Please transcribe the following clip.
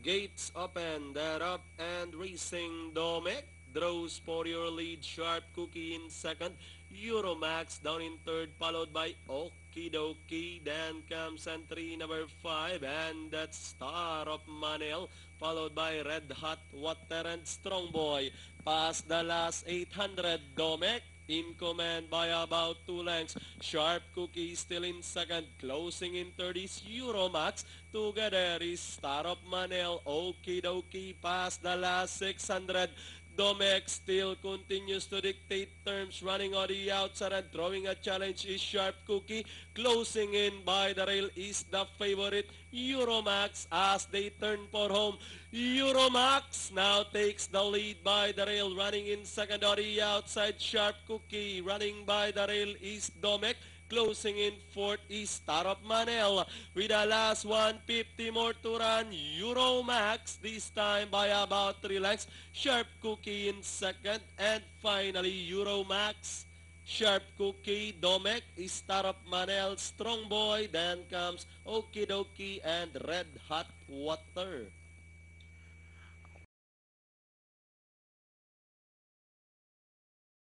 Gates open, that up and racing Domek. Draws for your lead, Sharp Cookie in second. Euromax down in third, followed by Okidoki. Then comes entry number 5, and that's Star of Manel, followed by Red Hot Water and Strong Boy. Past the last 800, Domek in command by about 2 lengths. Sharp Cookie still in second. Closing in third is Euromax. Together is Star of Manel. Okidoki past the last 600. Domek still continues to dictate terms, running on the outside and throwing a challenge is Sharp Cookie. Closing in by the rail is the favorite Euromax as they turn for home. Euromax now takes the lead by the rail, running in second on the outside. Sharp Cookie running by the rail is Domek. Closing in fourth is Star of Manel. With the last 150 more to run, Euromax this time by about 3 lengths. Sharp Cookie in second. And finally, Euromax, Sharp Cookie, Domek, Star of Manel, Strong Boy. Then comes Okidoki and Red Hot Water.